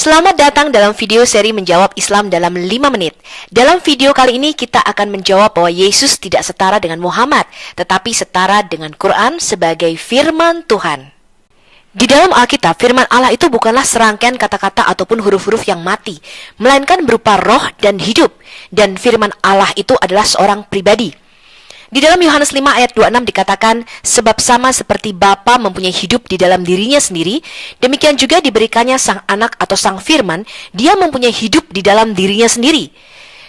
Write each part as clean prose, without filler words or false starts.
Selamat datang dalam video seri Menjawab Islam dalam 5 menit. Dalam video kali ini kita akan menjawab bahwa Yesus tidak setara dengan Muhammad, tetapi setara dengan Quran sebagai firman Tuhan. Di dalam Alkitab, firman Allah itu bukanlah serangkaian kata-kata ataupun huruf-huruf yang mati, melainkan berupa roh dan hidup, dan firman Allah itu adalah seorang pribadi. Di dalam Yohanes 5 ayat 26 dikatakan, sebab sama seperti Bapa mempunyai hidup di dalam dirinya sendiri, demikian juga diberikannya sang anak atau sang firman, dia mempunyai hidup di dalam dirinya sendiri.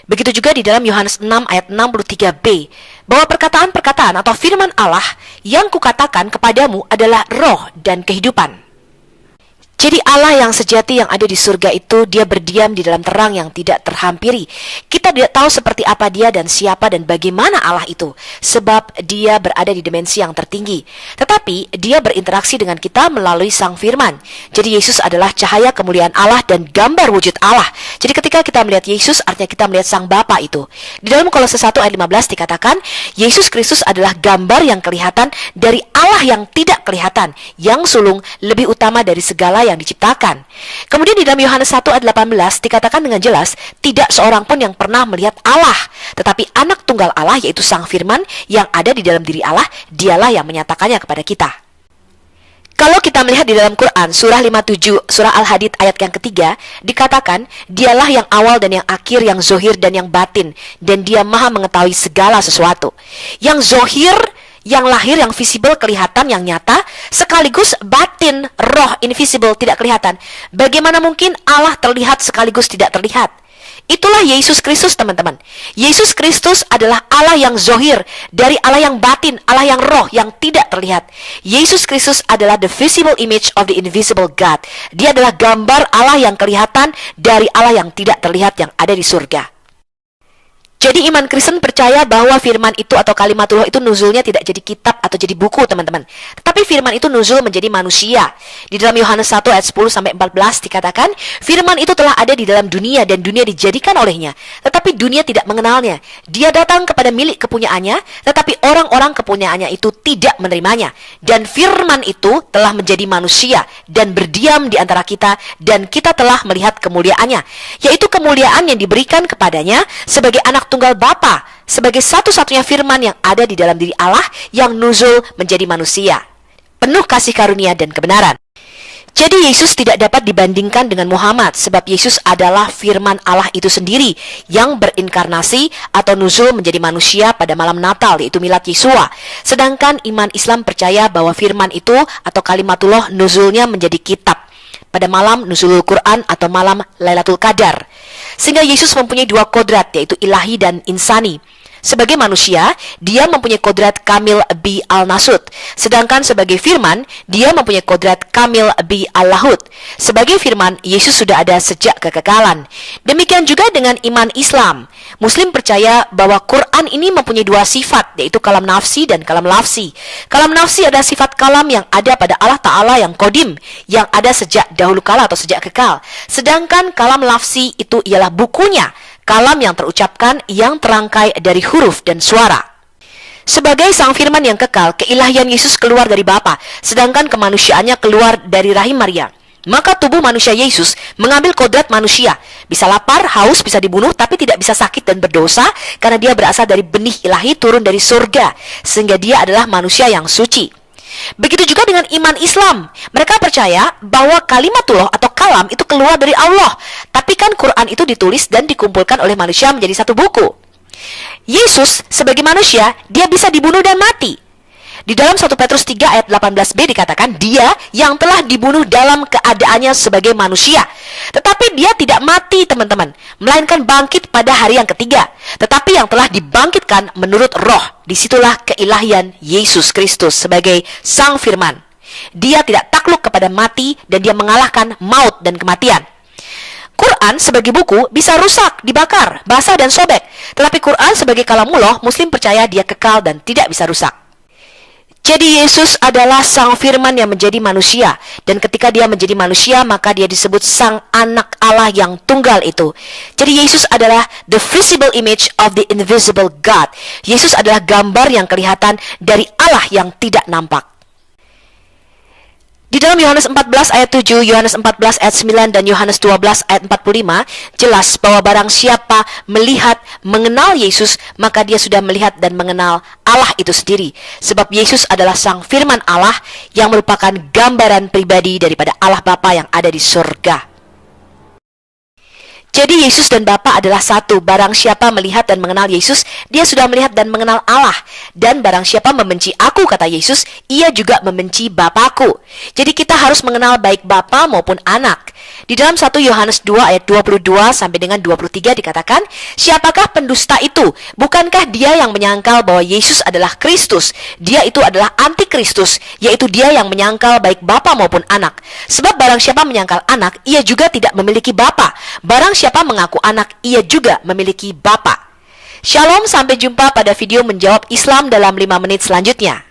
Begitu juga di dalam Yohanes 6 ayat 63b, bahwa perkataan-perkataan atau firman Allah yang kukatakan kepadamu adalah roh dan kehidupan. Jadi Allah yang sejati yang ada di surga itu, dia berdiam di dalam terang yang tidak terhampiri. Kita tidak tahu seperti apa dia dan siapa dan bagaimana Allah itu, sebab dia berada di dimensi yang tertinggi. Tetapi dia berinteraksi dengan kita melalui sang firman. Jadi Yesus adalah cahaya kemuliaan Allah dan gambar wujud Allah. Jadi ketika kita melihat Yesus, artinya kita melihat sang Bapa itu. Di dalam Kolose 1 ayat 15 dikatakan, Yesus Kristus adalah gambar yang kelihatan dari Allah yang tidak kelihatan, yang sulung lebih utama dari segala yang diciptakan. Kemudian di dalam Yohanes 1 ayat 18 dikatakan dengan jelas, tidak seorang pun yang pernah melihat Allah, tetapi anak tunggal Allah yaitu sang firman yang ada di dalam diri Allah, dialah yang menyatakannya kepada kita. Kalau kita melihat di dalam Quran, surah 57, surah Al-Hadid ayat yang ketiga, dikatakan, dialah yang awal dan yang akhir, yang zohir dan yang batin, dan dia maha mengetahui segala sesuatu. Yang zohir, yang lahir, yang visible, kelihatan, yang nyata, sekaligus batin, roh, invisible, tidak kelihatan. Bagaimana mungkin Allah terlihat sekaligus tidak terlihat? Itulah Yesus Kristus, teman-teman. Yesus Kristus adalah Allah yang zohir, dari Allah yang batin, Allah yang roh, yang tidak terlihat. Yesus Kristus adalah the visible image of the invisible God. Dia adalah gambar Allah yang kelihatan dari Allah yang tidak terlihat yang ada di surga. Jadi iman Kristen percaya bahwa firman itu atau kalimatullah itu nuzulnya tidak jadi kitab atau jadi buku, teman-teman. Tetapi firman itu nuzul menjadi manusia. Di dalam Yohanes 1 ayat 10-14 dikatakan, firman itu telah ada di dalam dunia dan dunia dijadikan olehnya, tetapi dunia tidak mengenalnya. Dia datang kepada milik kepunyaannya, tetapi orang-orang kepunyaannya itu tidak menerimanya. Dan firman itu telah menjadi manusia dan berdiam di antara kita, dan kita telah melihat kemuliaannya, yaitu kemuliaan yang diberikan kepadanya sebagai anak tunggal Bapa, sebagai satu-satunya firman yang ada di dalam diri Allah yang nuzul menjadi manusia, penuh kasih karunia dan kebenaran. Jadi Yesus tidak dapat dibandingkan dengan Muhammad, sebab Yesus adalah firman Allah itu sendiri yang berinkarnasi atau nuzul menjadi manusia pada malam Natal, yaitu Milad Yesua. Sedangkan iman Islam percaya bahwa firman itu atau kalimatullah nuzulnya menjadi kitab pada malam nuzulul Quran atau malam Lailatul Qadar. Sehingga Yesus mempunyai dua kodrat, yaitu ilahi dan insani. Sebagai manusia, dia mempunyai kodrat kamil bi al-nasut. Sedangkan sebagai firman, dia mempunyai kodrat kamil bi al-lahut. Sebagai firman, Yesus sudah ada sejak kekekalan. Demikian juga dengan iman Islam. Muslim percaya bahwa Quran ini mempunyai dua sifat, yaitu kalam nafsi dan kalam lafsi. Kalam nafsi adalah sifat kalam yang ada pada Allah Ta'ala yang kodim, yang ada sejak dahulu kala atau sejak kekal. Sedangkan kalam lafsi itu ialah bukunya, kalam yang terucapkan, yang terangkai dari huruf dan suara. Sebagai sang firman yang kekal, keilahian Yesus keluar dari Bapa, sedangkan kemanusiaannya keluar dari rahim Maria. Maka tubuh manusia Yesus mengambil kodrat manusia, bisa lapar, haus, bisa dibunuh, tapi tidak bisa sakit dan berdosa, karena dia berasal dari benih ilahi turun dari surga, sehingga dia adalah manusia yang suci. Begitu juga dengan iman Islam. Mereka percaya bahwa kalimatullah atau kalam itu keluar dari Allah, tapi kan Quran itu ditulis dan dikumpulkan oleh manusia menjadi satu buku. Yesus sebagai manusia, dia bisa dibunuh dan mati. Di dalam 1 Petrus 3 ayat 18b dikatakan, dia yang telah dibunuh dalam keadaannya sebagai manusia. Tetapi dia tidak mati, teman-teman, melainkan bangkit pada hari yang ketiga. Tetapi yang telah dibangkitkan menurut roh. Disitulah keilahian Yesus Kristus sebagai Sang Firman. Dia tidak takluk kepada mati dan dia mengalahkan maut dan kematian. Quran sebagai buku bisa rusak, dibakar, basah dan sobek. Tetapi Quran sebagai kalamullah, Muslim percaya dia kekal dan tidak bisa rusak. Jadi Yesus adalah Sang Firman yang menjadi manusia. Dan ketika dia menjadi manusia, maka dia disebut Sang Anak Allah yang tunggal itu. Jadi Yesus adalah the visible image of the invisible God. Yesus adalah gambar yang kelihatan dari Allah yang tidak nampak. Di dalam Yohanes 14 ayat 7, Yohanes 14 ayat 9, dan Yohanes 12 ayat 45, jelas bahwa barang siapa melihat, mengenal Yesus, maka dia sudah melihat dan mengenal Allah itu sendiri. Sebab Yesus adalah Sang Firman Allah yang merupakan gambaran pribadi daripada Allah Bapa yang ada di surga. Jadi Yesus dan Bapa adalah satu. Barang siapa melihat dan mengenal Yesus, dia sudah melihat dan mengenal Allah. Dan barang siapa membenci aku, kata Yesus, ia juga membenci Bapakku. Jadi kita harus mengenal baik Bapa maupun anak. Di dalam 1 Yohanes 2 ayat 22 sampai dengan 23 dikatakan, siapakah pendusta itu? Bukankah dia yang menyangkal bahwa Yesus adalah Kristus? Dia itu adalah antikristus, yaitu dia yang menyangkal baik Bapa maupun anak. Sebab barang siapa menyangkal anak, ia juga tidak memiliki Bapa. Barang siapa mengaku anak, ia juga memiliki Bapa. Shalom, sampai jumpa pada video menjawab Islam dalam 5 menit selanjutnya.